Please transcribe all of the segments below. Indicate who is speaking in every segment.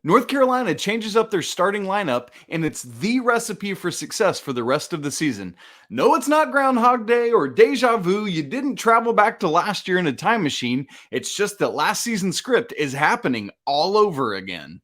Speaker 1: North Carolina changes up their starting lineup, and it's the recipe for success for the rest of the season. No, it's not Groundhog Day or deja vu. You didn't travel back to last year in a time machine. It's just that last season's script is happening all over again.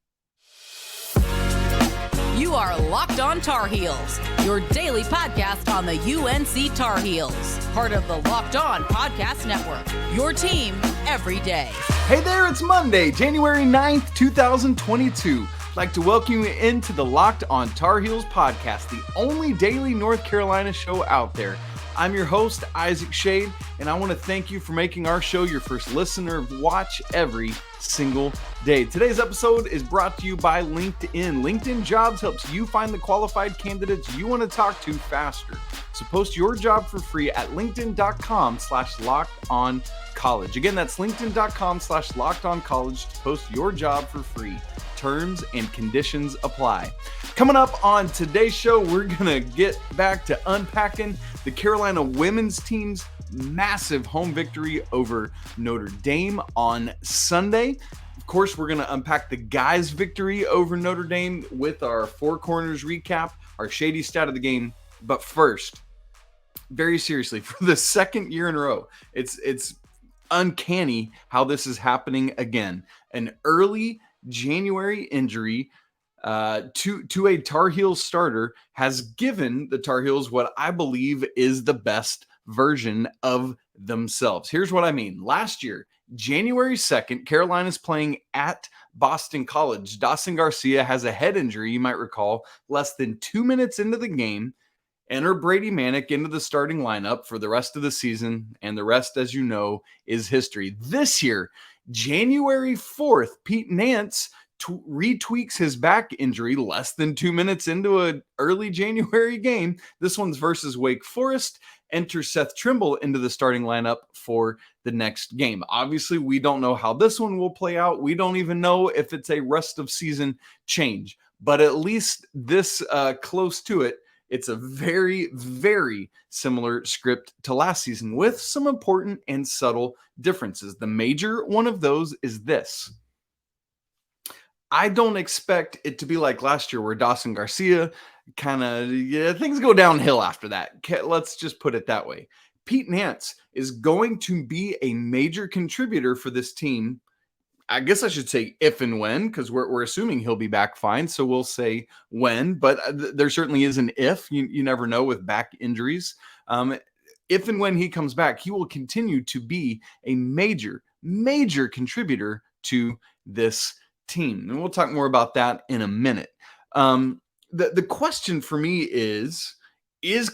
Speaker 2: You are Locked On Tar Heels, your daily podcast on the UNC Tar Heels, part of the Locked On Podcast Network, your team every day.
Speaker 1: Hey there, it's Monday, January 9th, 2022. I'd like to welcome you into the Locked On Tar Heels podcast, the only daily North Carolina show out there. I'm your host, Isaac Shade, and I want to thank you for making our show your first listener watch every single day. Today's episode is brought to you by LinkedIn. LinkedIn Jobs helps you find the qualified candidates you want to talk to faster. So post your job for free at linkedin.com/lockedoncollege. Again, that's linkedin.com/lockedoncollege to post your job for free. Terms and conditions apply. Coming up on today's show, we're going to get back to unpacking the Carolina women's team's massive home victory over Notre Dame on Sunday. Of course, we're going to unpack the guys' victory over Notre Dame with our Four Corners recap, our shady stat of the game. But first, very seriously, for the second year in a row, it's uncanny how this is happening again. An early January injury to a Tar Heels starter has given the Tar Heels what I believe is the best version of themselves. Here's what I mean. Last year, January 2nd, Carolina's playing at Boston College. Dawson Garcia has a head injury, you might recall, less than 2 minutes into the game. Enter Brady Manek into the starting lineup for the rest of the season, and the rest, as you know, is history. This year, January 4th, Pete Nance retweaks his back injury less than 2 minutes into an early January game. This one's versus Wake Forest. Enter Seth Trimble into the starting lineup for the next game. Obviously, we don't know how this one will play out. We don't even know if it's a rest of season change, but at least this close to it, it's a very, very similar script to last season with some important and subtle differences. The major one of those is this. I don't expect it to be like last year where Dawson Garcia things go downhill after that. Let's just put it that way. Pete Nance is going to be a major contributor for this team. I guess I should say if and when, because we're assuming he'll be back fine. So we'll say when, but there certainly is an if. You never know with back injuries. If and when he comes back, he will continue to be a major, major contributor to this team. And we'll talk more about that in a minute. The question for me is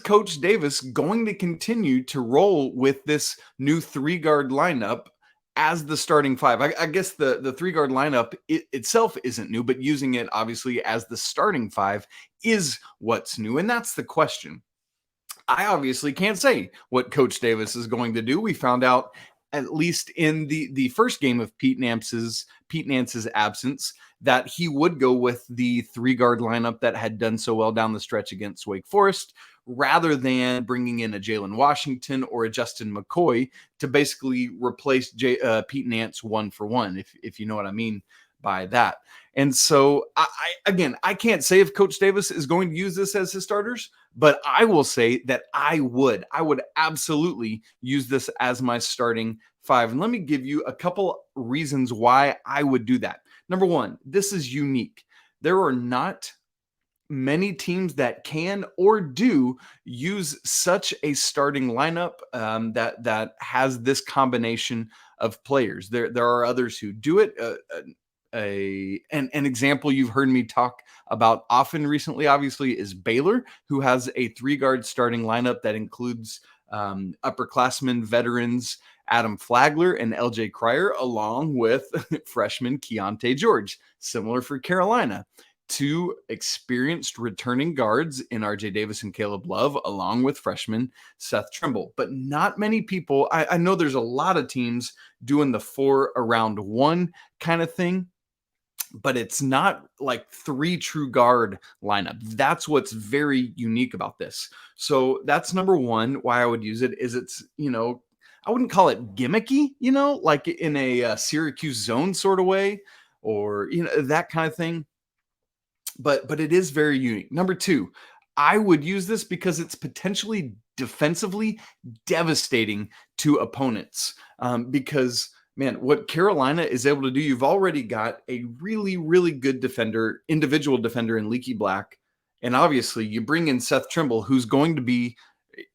Speaker 1: Coach Davis going to continue to roll with this new three-guard lineup as the starting five? I guess the three-guard lineup itself isn't new, but using it obviously as the starting five is what's new, and that's the question. I obviously can't say what Coach Davis is going to do. We found out at least in the first game of Pete Nance's absence, that he would go with the three-guard lineup that had done so well down the stretch against Wake Forest, rather than bringing in a Jalen Washington or a Justin McCoy to basically replace Pete Nance one for one, if you know what I mean by that. And so, I can't say if Coach Davis is going to use this as his starters, but I will say that I would absolutely use this as my starting five. And let me give you a couple reasons why I would do that. Number one, this is unique. There are not many teams that can or do use such a starting lineup that has this combination of players. There are others who do it. An example you've heard me talk about often recently, obviously, is Baylor, who has a three-guard starting lineup that includes upperclassmen veterans Adam Flagler and LJ Cryer, along with freshman Keontae George. Similar for Carolina. Two experienced returning guards in RJ Davis and Caleb Love, along with freshman Seth Trimble. But not many people, I know there's a lot of teams doing the 4 around 1 kind of thing, but it's not like 3 true guard lineup. That's what's very unique about this. So that's number one, why I would use it is it's, I wouldn't call it gimmicky, like in a Syracuse zone sort of way, or that kind of thing. But it is very unique. Number 2, I would use this because it's potentially defensively devastating to opponents. Because, man, what Carolina is able to do, you've already got a really, really good defender, individual defender in Leaky Black. And obviously you bring in Seth Trimble, who's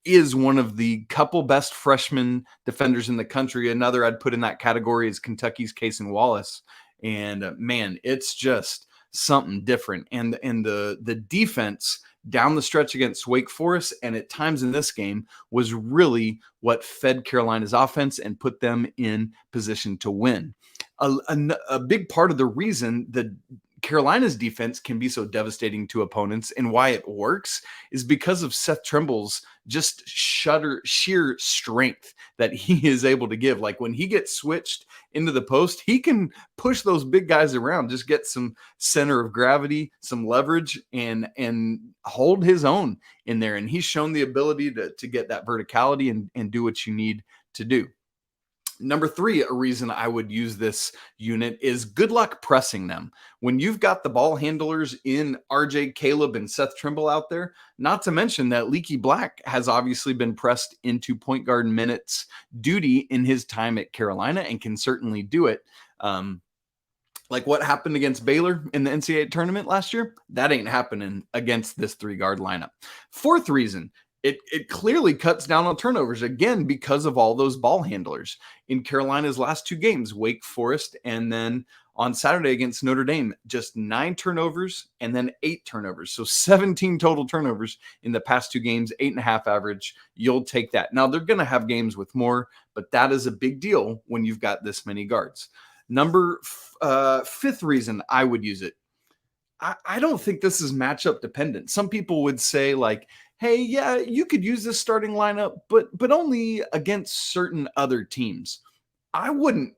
Speaker 1: is one of the couple best freshman defenders in the country. Another I'd put in that category is Kentucky's Cason Wallace. And man, it's just something different. And the defense down the stretch against Wake Forest and at times in this game was really what fed Carolina's offense and put them in position to win. A big part of the reason that Carolina's defense can be so devastating to opponents and why it works is because of Seth Trimble's just sheer strength that he is able to give. Like when he gets switched into the post, he can push those big guys around, just get some center of gravity, some leverage, and hold his own in there. And he's shown the ability to get that verticality and do what you need to do. Number 3, a reason I would use this unit is good luck pressing them. When you've got the ball handlers in RJ, Caleb, and Seth Trimble out there, not to mention that Leaky Black has obviously been pressed into point guard minutes duty in his time at Carolina and can certainly do it. Like what happened against Baylor in the NCAA tournament last year, that ain't happening against this 3-guard lineup. 4th reason, it clearly cuts down on turnovers, again, because of all those ball handlers. In Carolina's last 2 games, Wake Forest and then on Saturday against Notre Dame, just 9 turnovers and then 8 turnovers. So 17 total turnovers in the past 2 games, 8.5 average. You'll take that. Now, they're going to have games with more, but that is a big deal when you've got this many guards. Number 5th reason I would use it. I don't think this is matchup dependent. Some people would say like, hey, yeah, you could use this starting lineup, but only against certain other teams. I wouldn't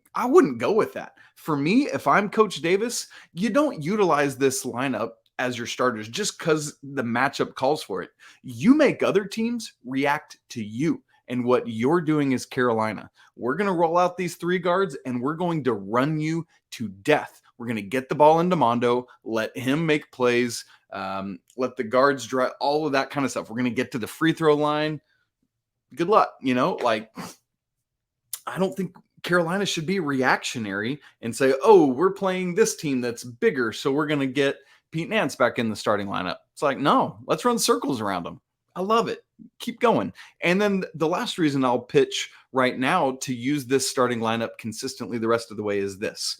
Speaker 1: go with that. For me, if I'm Coach Davis, you don't utilize this lineup as your starters just because the matchup calls for it. You make other teams react to you. And what you're doing is Carolina. We're going to roll out these 3 guards and we're going to run you to death. We're going to get the ball into Mondo, let him make plays, let the guards drive, all of that kind of stuff. We're going to get to the free throw line. Good luck. Like I don't think Carolina should be reactionary and say, oh, we're playing this team that's bigger, so we're going to get Pete Nance back in the starting lineup. It's like, no, let's run circles around them. I love it. Keep going. And then the last reason I'll pitch right now to use this starting lineup consistently the rest of the way is this.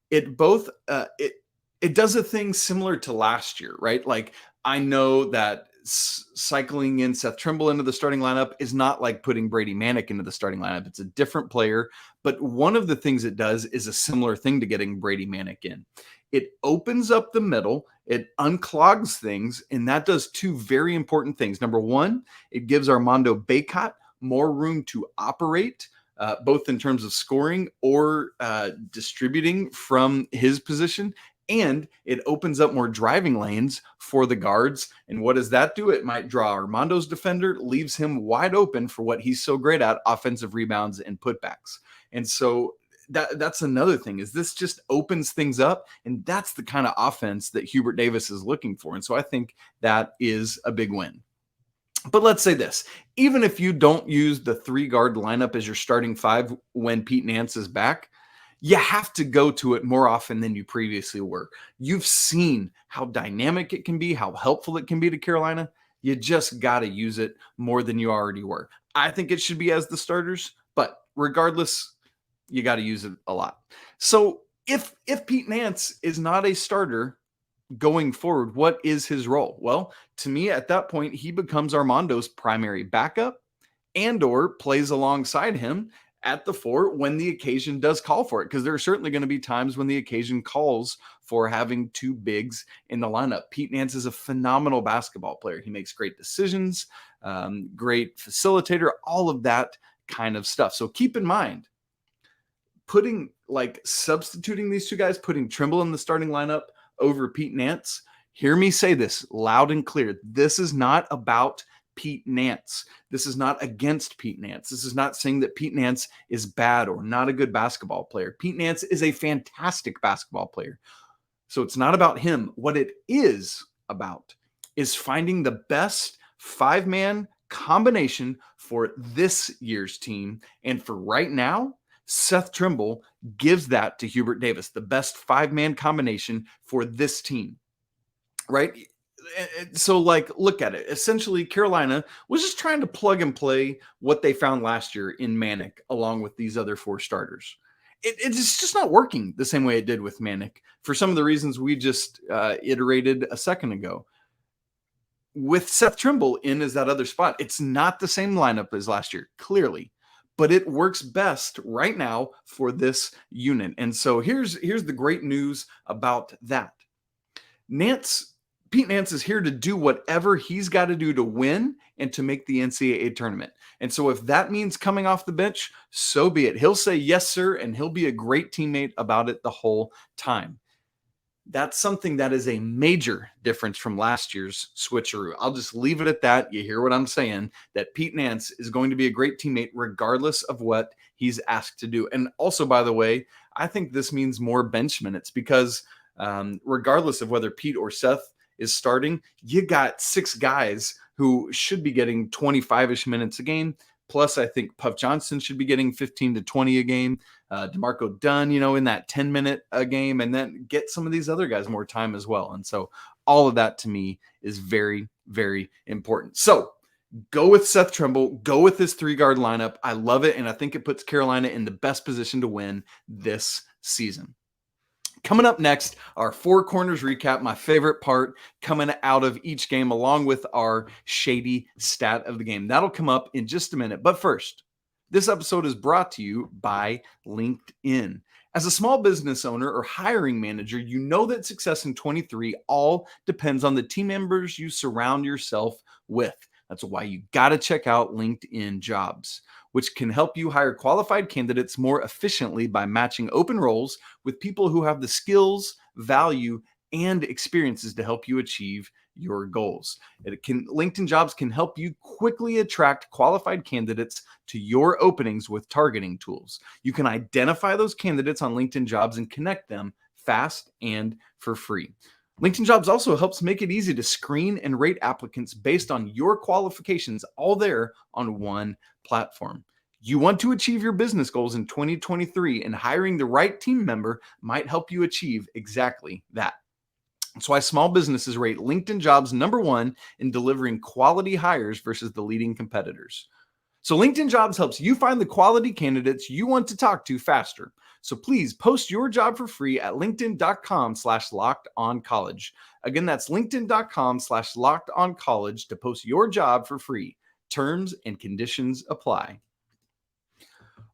Speaker 1: It does a thing similar to last year, right? Like I know that cycling in Seth Trimble into the starting lineup is not like putting Brady Manek into the starting lineup. It's a different player. But one of the things it does is a similar thing to getting Brady Manek in. It opens up the middle, it unclogs things, and that does 2 very important things. Number 1, it gives Armando Bacot more room to operate, both in terms of scoring or distributing from his position. And it opens up more driving lanes for the guards. And what does that do? It might draw Armando's defender, leaves him wide open for what he's so great at, offensive rebounds and putbacks. And so that's another thing, is this just opens things up. And that's the kind of offense that Hubert Davis is looking for. And so I think that is a big win. But let's say this, even if you don't use the 3-guard lineup as your starting 5 when Pete Nance is back, you have to go to it more often than you previously were. You've seen how dynamic it can be, how helpful it can be to Carolina. You just got to use it more than you already were. I think it should be as the starters, but regardless, you got to use it a lot. So if Pete Nance is not a starter going forward, what is his role? Well, to me, at that point, he becomes Armando's primary backup and or plays alongside him at the 4 when the occasion does call for it, because there are certainly going to be times when the occasion calls for having 2 bigs in the lineup. Pete Nance is a phenomenal basketball player. He makes great decisions, great facilitator, all of that kind of stuff. So keep in mind, substituting these 2 guys, putting Trimble in the starting lineup over Pete Nance, hear me say this loud and clear. This is not about Pete Nance. This is not against Pete Nance. This is not saying that Pete Nance is bad or not a good basketball player. Pete Nance is a fantastic basketball player. So it's not about him. What it is about is finding the best 5-man combination for this year's team. And for right now, Seth Trimble gives that to Hubert Davis, the best 5-man combination for this team, right? So, like, look at it. Essentially, Carolina was just trying to plug and play what they found last year in Manek, along with these other 4 starters. It's just not working the same way it did with Manek for some of the reasons we just iterated a second ago. With Seth Trimble in as that other spot, it's not the same lineup as last year, clearly, but it works best right now for this unit. And so here's the great news about that. Pete Nance is here to do whatever he's got to do to win and to make the NCAA tournament. And so if that means coming off the bench, so be it. He'll say, yes, sir, and he'll be a great teammate about it the whole time. That's something that is a major difference from last year's switcheroo. I'll just leave it at that. You hear what I'm saying, that Pete Nance is going to be a great teammate regardless of what he's asked to do. And also, by the way, I think this means more bench minutes because regardless of whether Pete or Seth is starting, you got 6 guys who should be getting 25-ish minutes a game. Plus, I think Puff Johnson should be getting 15 to 20 a game. DeMarco Dunn, in that 10-minute a game, and then get some of these other guys more time as well. And so all of that to me is very, very important. So go with Seth Trimble. Go with this 3-guard lineup. I love it, and I think it puts Carolina in the best position to win this season. Coming up next, our 4 corners recap, my favorite part coming out of each game, along with our shady stat of the game. That'll come up in just a minute. But first, this episode is brought to you by LinkedIn. As a small business owner or hiring manager, you know that success in 23 all depends on the team members you surround yourself with. That's why you got to check out LinkedIn Jobs, which can help you hire qualified candidates more efficiently by matching open roles with people who have the skills, value, and experiences to help you achieve your goals. LinkedIn Jobs can help you quickly attract qualified candidates to your openings with targeting tools. You can identify those candidates on LinkedIn Jobs and connect them fast and for free. LinkedIn Jobs also helps make it easy to screen and rate applicants based on your qualifications, all there on one platform. You want to achieve your business goals in 2023, and hiring the right team member might help you achieve exactly that. That's why small businesses rate LinkedIn Jobs #1 in delivering quality hires versus the leading competitors. So LinkedIn Jobs helps you find the quality candidates you want to talk to faster. So please post your job for free at linkedin.com/lockedoncollege. Again, that's linkedin.com/lockedoncollege to post your job for free. Terms and conditions apply.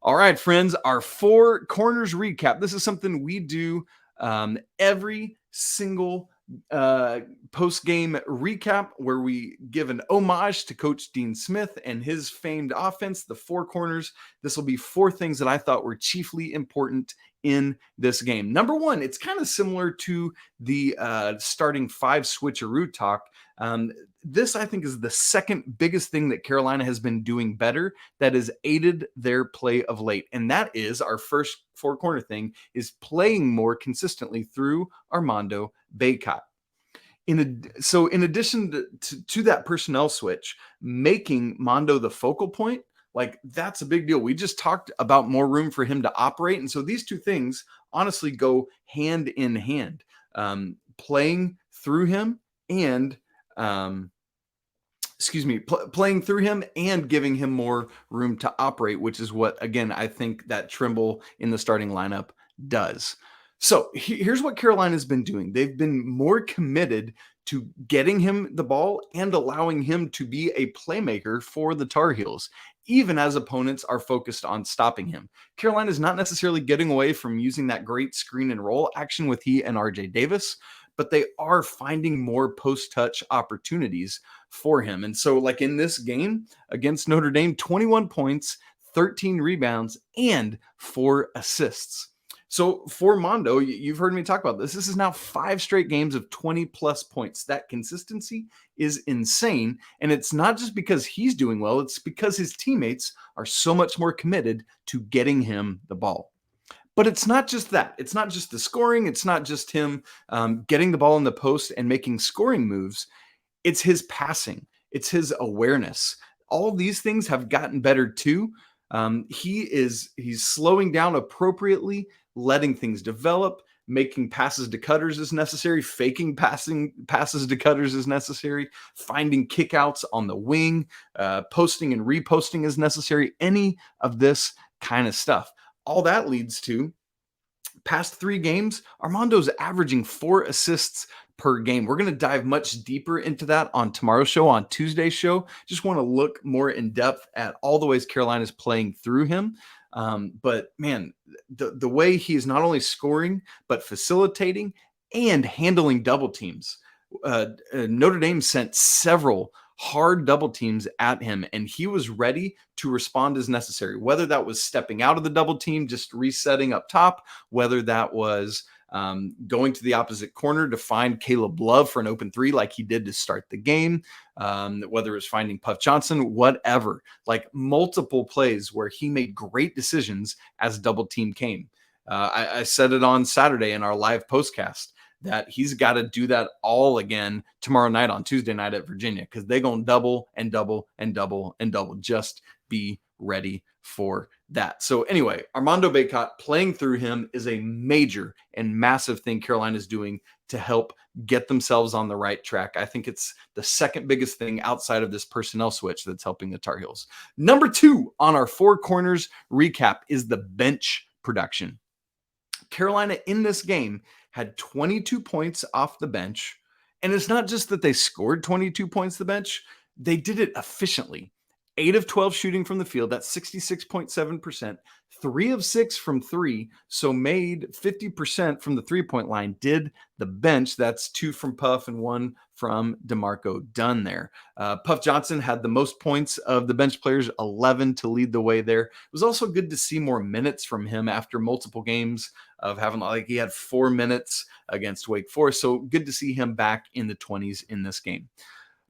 Speaker 1: All right, friends, our 4 corners recap. This is something we do every single post-game recap where we give an homage to Coach Dean Smith and his famed offense, the 4 corners. This will be 4 things that I thought were chiefly important in this game. Number 1, it's kind of similar to the starting 5 switcheroo talk. This, I think, is the second biggest thing that Carolina has been doing better that has aided their play of late. And that is our first 4-corner thing, is playing more consistently through Armando Bacot. In addition to that personnel switch, making Mondo the focal point, like, that's a big deal. We just talked about more room for him to operate. And so these 2 things honestly go hand in hand. Playing through him and playing through him and giving him more room to operate, which is what, again, I think that Trimble in the starting lineup does. So here's what Carolina's been doing. They've been more committed to getting him the ball and allowing him to be a playmaker for the Tar Heels, even as opponents are focused on stopping him. Carolina's not necessarily getting away from using that great screen and roll action with he and RJ Davis, but they are finding more post-touch opportunities for him. And so, like in this game against Notre Dame, 21 points, 13 rebounds, and 4 assists. So for Mondo, you've heard me talk about this. This is now 5 straight games of 20 plus points. That consistency is insane. And it's not just because he's doing well, it's because his teammates are so much more committed to getting him the ball. But it's not just that. It's not just the scoring. It's not just him getting the ball in the post and making scoring moves. It's his passing. It's his awareness. All these things have gotten better too. He's slowing down appropriately, letting things develop, making passes to cutters as necessary, faking passes to cutters as necessary, finding kickouts on the wing, posting and reposting as necessary, any of this kind of stuff. All that leads to past 3 games, Armando's averaging 4 assists per game. We're going to dive much deeper into that on tomorrow's show, on Tuesday's show. Just want to look more in depth at all the ways Carolina's playing through him. But man, the way he is not only scoring, but facilitating and handling double teams. Notre Dame sent several hard double teams at him, and he was ready to respond as necessary, whether that was stepping out of the double team, just resetting up top, whether that was going to the opposite corner to find Caleb Love for an open 3 like he did to start the game, whether it was finding Puff Johnson, whatever, like multiple plays where he made great decisions as double team came. I said it on Saturday in our live postcast that he's got to do that all again tomorrow night on Tuesday night at Virginia, because they're going to double and double and double and double. Just be ready for that. So anyway, Armando Bacot, playing through him is a major and massive thing Carolina's doing to help get themselves on the right track. I think it's the second biggest thing outside of this personnel switch that's helping the Tar Heels. Number 2 on our 4 corners recap is the bench production. Carolina in this game had 22 points off the bench. And it's not just that they scored 22 points the bench, they did it efficiently. 8 of 12 shooting from the field, that's 66.7%. 3 of 6 from 3, so made 50% from the 3-point line. Did the bench, that's 2 from Puff and 1 from DeMarco Dunn there. Puff Johnson had the most points of the bench players, 11 to lead the way there. It was also good to see more minutes from him after multiple games of having, like, he had 4 minutes against Wake Forest. So good to see him back in the 20s in this game.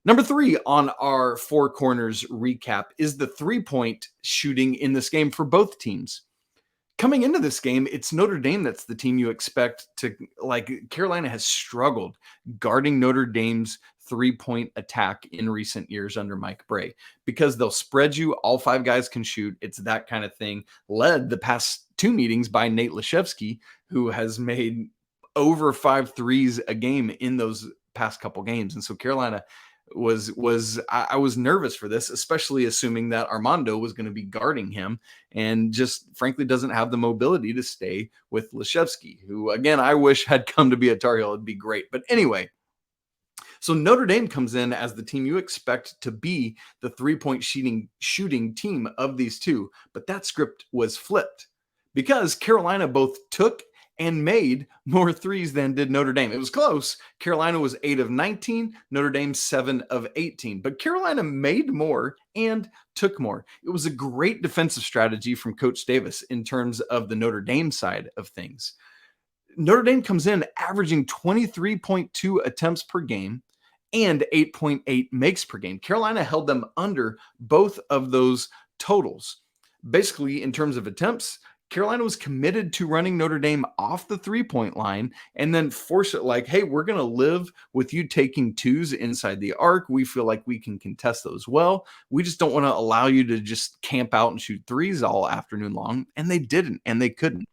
Speaker 1: Number 3 on our 4 corners recap is the 3-point shooting in this game for both teams. Coming into this game, it's Notre Dame that's the team you expect to, like, Carolina has struggled guarding Notre Dame's 3-point attack in recent years under Mike Brey, because they'll spread you, all 5 guys can shoot. It's that kind of thing, led the past 2 meetings by Nate Laszewski, who has made over 5 threes a game in those past couple games. And so Carolina I was nervous for this, especially assuming that Armando was going to be guarding him and just frankly doesn't have the mobility to stay with Laszewski, who again, I wish had come to be a Tar Heel. It'd be great. But anyway, so Notre Dame comes in as the team you expect to be the 3-point shooting team of these two. But that script was flipped because Carolina both took and made more threes than did Notre Dame. It was close. Carolina was 8 of 19, Notre Dame 7 of 18. But Carolina made more and took more. It was a great defensive strategy from Coach Davis in terms of the Notre Dame side of things. Notre Dame comes in averaging 23.2 attempts per game and 8.8 makes per game. Carolina held them under both of those totals. Basically, in terms of attempts, Carolina was committed to running Notre Dame off the 3-point line and then force it like, hey, we're going to live with you taking 2s inside the arc. We feel like we can contest those well. We just don't want to allow you to just camp out and shoot 3s all afternoon long. And they didn't, and they couldn't.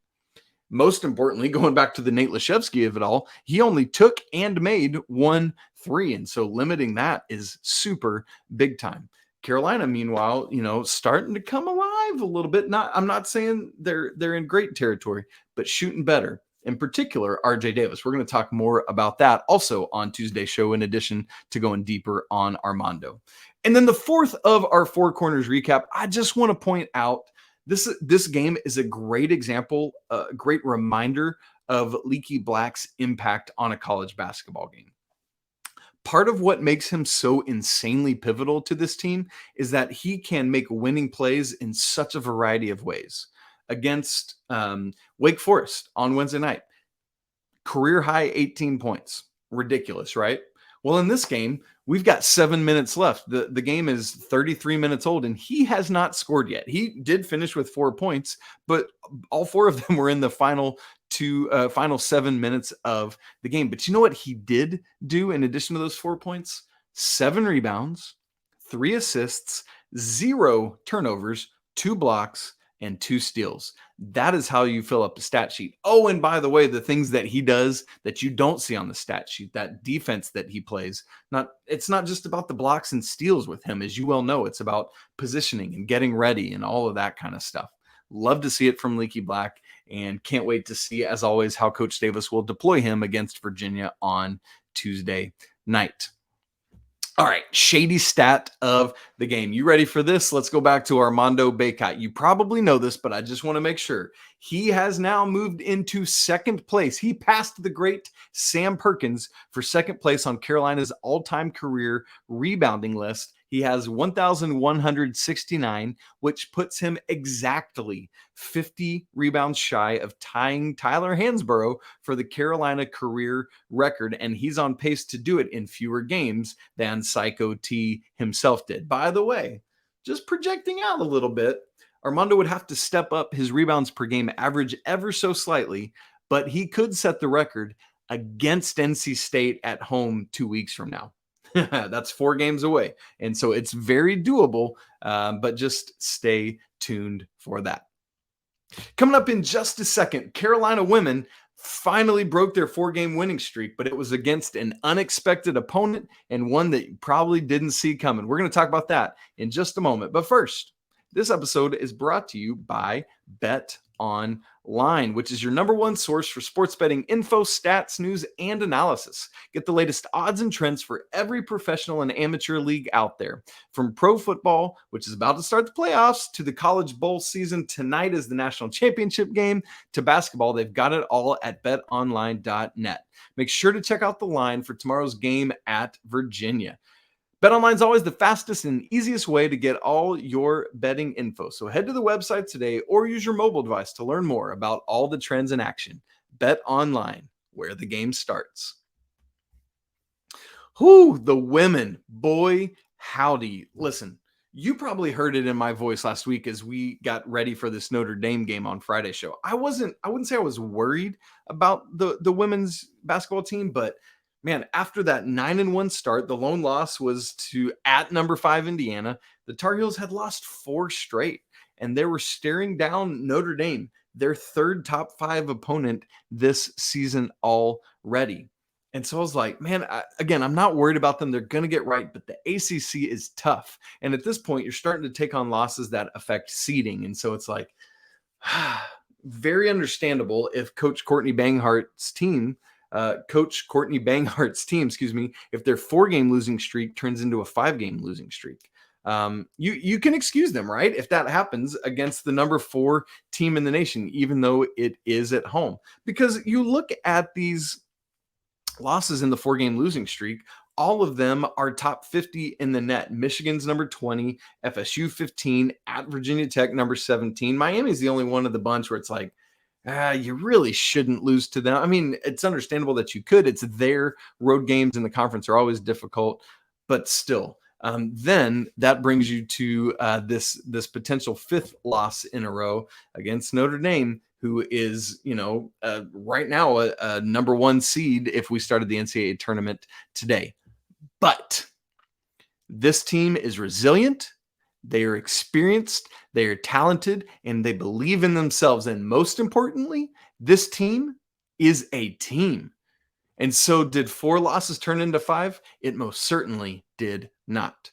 Speaker 1: Most importantly, going back to the Nate Laszewski of it all, he only took and made 1 3. And so limiting that is super big time. Carolina, meanwhile, starting to come alive a little bit. I'm not saying they're in great territory, but shooting better. In particular, RJ Davis. We're going to talk more about that also on Tuesday's show, in addition to going deeper on Armando. And then the 4th of our 4 corners recap, I just want to point out this game is a great example, a great reminder of Leaky Black's impact on a college basketball game. Part of what makes him so insanely pivotal to this team is that he can make winning plays in such a variety of ways. against Wake Forest on Wednesday night. Career high 18 points. Ridiculous, right? Well, in this game, we've got 7 minutes left. The game is 33 minutes old, and he has not scored yet. He did finish with 4 points, but all 4 of them were in the final 7 minutes of the game. But you know what he did do in addition to those 4 points? 7 rebounds, 3 assists, 0 turnovers, 2 blocks, and 2 steals. That is how you fill up the stat sheet. Oh, and by the way, the things that he does that you don't see on the stat sheet, that defense that he plays, it's not just about the blocks and steals with him, as you well know. It's about positioning and getting ready and all of that kind of stuff. Love to see it from Leaky Black, and can't wait to see, as always, how Coach Davis will deploy him against Virginia on Tuesday night. All right, shady stat of the game. You ready for this? Let's go back to Armando Bacot. You probably know this, but I just want to make sure. He has now moved into second place. He passed the great Sam Perkins for second place on Carolina's all-time career rebounding list. He has 1,169, which puts him exactly 50 rebounds shy of tying Tyler Hansbrough for the Carolina career record, and he's on pace to do it in fewer games than Psycho T himself did. By the way, just projecting out a little bit, Armando would have to step up his rebounds per game average ever so slightly, but he could set the record against NC State at home 2 weeks from now. That's 4 games away. And so it's very doable, but just stay tuned for that. Coming up in just a second, Carolina women finally broke their 4-game winning streak, but it was against an unexpected opponent and one that you probably didn't see coming. We're going to talk about that in just a moment. But first, this episode is brought to you by Bet Online, which is your number one source for sports betting info, stats, news, and analysis. Get the latest odds and trends for every professional and amateur league out there. From pro football, which is about to start the playoffs, to the college bowl season. Tonight is the national championship game, to basketball. They've got it all at betonline.net. Make sure to check out the line for tomorrow's game at Virginia. BetOnline is always the fastest and easiest way to get all your betting info. So head to the website today or use your mobile device to learn more about all the trends in action. BetOnline, where the game starts. The women, boy, howdy. Listen, you probably heard it in my voice last week as we got ready for this Notre Dame game on Friday's show. I wouldn't say I was worried about the women's basketball team, but man, after that 9-1 start, the lone loss was to at number 5 Indiana. The Tar Heels had lost 4 straight, and they were staring down Notre Dame, their third top 5 opponent this season already. And so I was like, man, I'm not worried about them. They're going to get right, but the ACC is tough. And at this point, you're starting to take on losses that affect seeding. And so it's like, very understandable if Coach Courtney Banghart's team, if their 4-game losing streak turns into a 5-game losing streak. You can excuse them, right? If that happens against the number 4 team in the nation, even though it is at home. Because you look at these losses in the 4-game losing streak, all of them are top 50 in the net. Michigan's number 20, FSU 15, at Virginia Tech number 17. Miami's the only one of the bunch where it's like, you really shouldn't lose to them. I mean, it's understandable that you could. It's their road games in the conference are always difficult, but still. Then that brings you to this potential 5th loss in a row against Notre Dame, who is, right now a number 1 seed if we started the NCAA tournament today. But this team is resilient. They are experienced, they are talented, and they believe in themselves. And most importantly, this team is a team. And so did 4 losses turn into 5? It most certainly did not.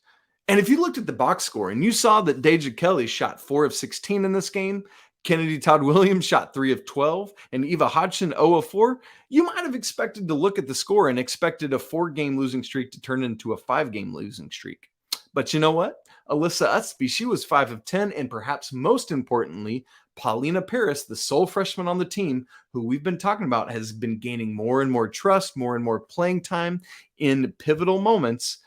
Speaker 1: And if you looked at the box score and you saw that Deja Kelly shot 4 of 16 in this game, Kennedy Todd Williams shot 3 of 12, and Eva Hodgson 0 of 4, you might have expected to look at the score and expected a 4-game losing streak to turn into a 5-game losing streak. But you know what? Alyssa Utsby, she was 5 of 10, and perhaps most importantly, Paulina Paris, the sole freshman on the team, who we've been talking about, has been gaining more and more trust, more and more playing time in pivotal moments.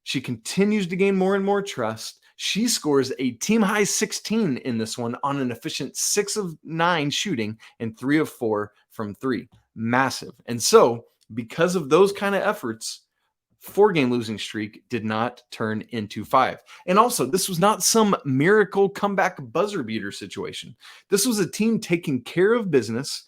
Speaker 1: She continues to gain more and more trust. She scores a team high 16 in this one on an efficient 6 of 9 shooting and 3 of 4 from 3. Massive. And so, because of those kind of efforts, 4-game losing streak did not turn into 5. And also, this was not some miracle comeback buzzer beater situation. This was a team taking care of business,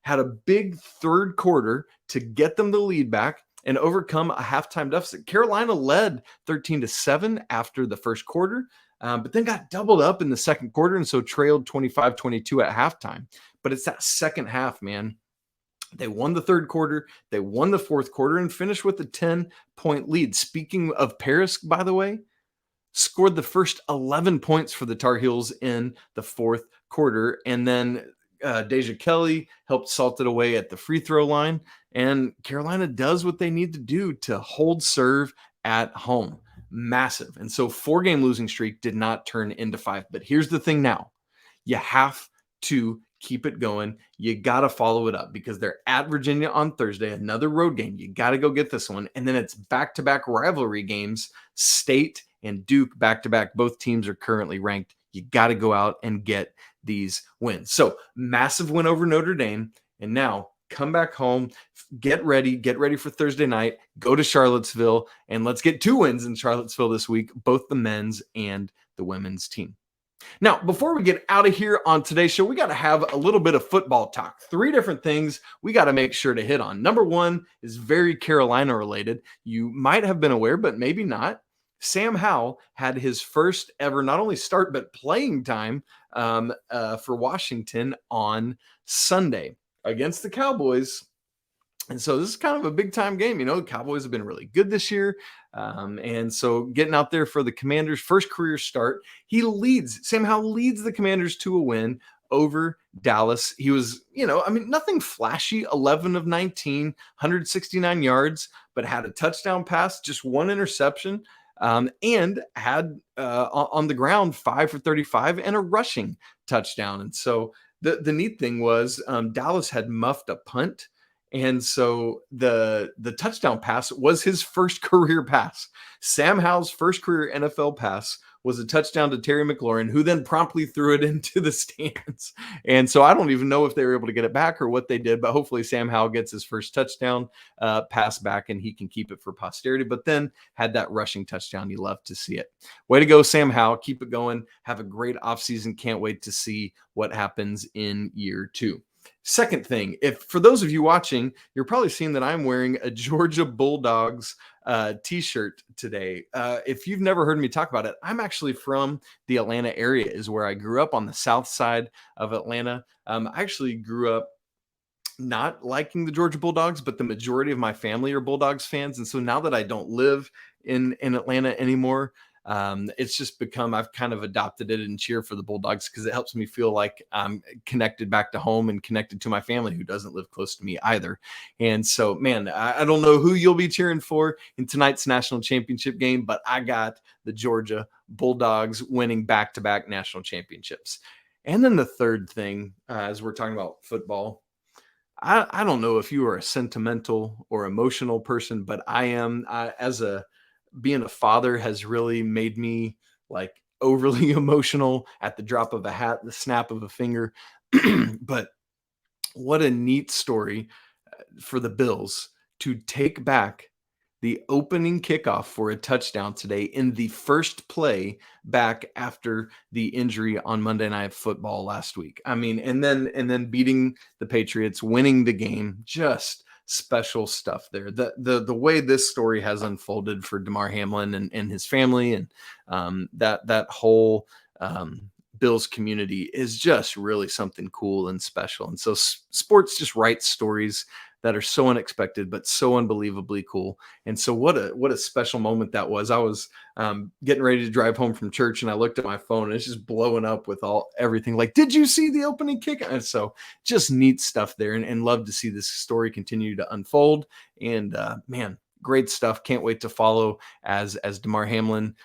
Speaker 1: had a big third quarter to get them the lead back and overcome a halftime deficit. Carolina led 13-7 after the first quarter, but then got doubled up in the second quarter and so trailed 25-22 at halftime. But it's that second half, man. They won the third quarter, they won the fourth quarter, and finished with a 10-point lead. Speaking of Paris, by the way, scored the first 11 points for the Tar Heels in the fourth quarter, and then Deja Kelly helped salt it away at the free throw line, and Carolina does what they need to do to hold serve at home. Massive. And so 4-game losing streak did not turn into 5. But here's the thing now. You have to keep it going. You got to follow it up because they're at Virginia on Thursday, another road game. You got to go get this one. And then it's back-to-back rivalry games, State and Duke back-to-back. Both teams are currently ranked. You got to go out and get these wins. So massive win over Notre Dame. And now come back home, get ready for Thursday night, go to Charlottesville, and let's get 2 wins in Charlottesville this week, both the men's and the women's team. Now, before we get out of here on today's show, we got to have a little bit of football talk. 3 different things we got to make sure to hit on. Number 1 is very Carolina related. You might have been aware, but maybe not. Sam Howell had his first ever, not only start, but playing time for Washington on Sunday against the Cowboys. And so this is kind of a big time game. You know, the Cowboys have been really good this year. And so getting out there for the Commanders' first career start, Sam Howell leads the Commanders to a win over Dallas. He was, nothing flashy, 11 of 19, 169 yards, but had a touchdown pass, just 1 interception, and had on the ground 5 for 35 and a rushing touchdown. And so the neat thing was Dallas had muffed a punt. And so the touchdown pass was his first career pass. Sam Howell's first career NFL pass was a touchdown to Terry McLaurin, who then promptly threw it into the stands. And so I don't even know if they were able to get it back or what they did, but hopefully Sam Howell gets his first touchdown pass back and he can keep it for posterity. But then had that rushing touchdown. You love to see it. Way to go, Sam Howell. Keep it going. Have a great offseason. Can't wait to see what happens in year 2. Second thing, if for those of you watching, you're probably seeing that I'm wearing a Georgia Bulldogs t-shirt today. If you've never heard me talk about it, I'm actually from the Atlanta area, is where I grew up on the south side of Atlanta. I actually grew up not liking the Georgia Bulldogs, but the majority of my family are Bulldogs fans. And so now that I don't live in Atlanta anymore, it's just become, I've kind of adopted it and cheer for the Bulldogs because it helps me feel like I'm connected back to home and connected to my family who doesn't live close to me either. And so, man, I don't know who you'll be cheering for in tonight's national championship game, but I got the Georgia Bulldogs winning back-to-back national championships. And then the third thing, as we're talking about football, I don't know if you are a sentimental or emotional person, but I am. Being a father has really made me like overly emotional at the drop of a hat, the snap of a finger. But what a neat story for the Bills to take back the opening kickoff for a touchdown today in the first play back after the injury on Monday Night Football last week. I mean, and then beating the Patriots, winning the game, just special stuff there. The way this story has unfolded for Damar Hamlin and his family and that whole Bills community is just really something cool and special. And so sports just writes stories that are so unexpected, but so unbelievably cool. And so what a special moment that was. I was getting ready to drive home from church and I looked at my phone and it's just blowing up with everything. Like, did you see the opening kick? And so just neat stuff there and love to see this story continue to unfold. And man, great stuff. Can't wait to follow as Damar Hamlin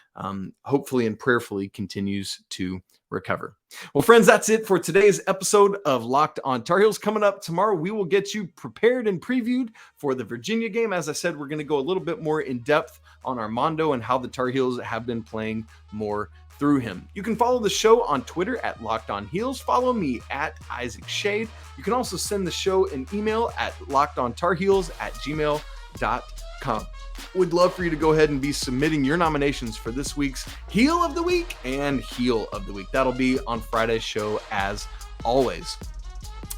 Speaker 1: hopefully and prayerfully continues to recover. Well, friends, that's it for today's episode of Locked on Tar Heels. Coming up tomorrow, we will get you prepared and previewed for the Virginia game. As I said, we're going to go a little bit more in depth on Armando and how the Tar Heels have been playing more through him. You can follow the show on Twitter at Locked On Heels. Follow me at Isaac Shade. You can also send the show an email at lockedontarheels@gmail.com. Would love for you to go ahead and be submitting your nominations for this week's Heel of the Week and Heel of the Week. That'll be on Friday's show as always.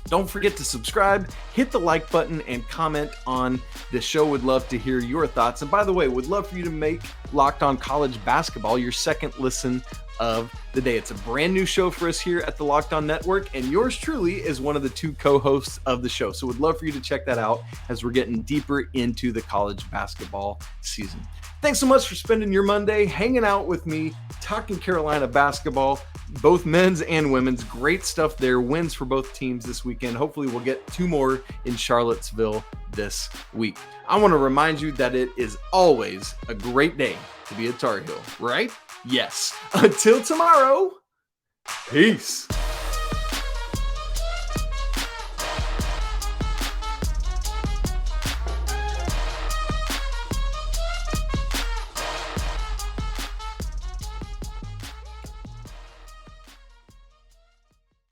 Speaker 1: Don't forget to subscribe, hit the like button, and comment on the show. Would love to hear your thoughts. And by the way, would love for you to make Locked On College Basketball your second listen of the day. It's a brand new show for us here at the Locked On Network, and yours truly is one of the two co-hosts of the show. So would love for you to check that out as we're getting deeper into the college basketball season. Thanks so much for spending your Monday hanging out with me, talking Carolina basketball, both men's and women's. Great stuff there. Wins for both teams this weekend. Hopefully we'll get 2 more in Charlottesville this week. I want to remind you that it is always a great day to be a Tar Heel, right? Yes. Until tomorrow, peace.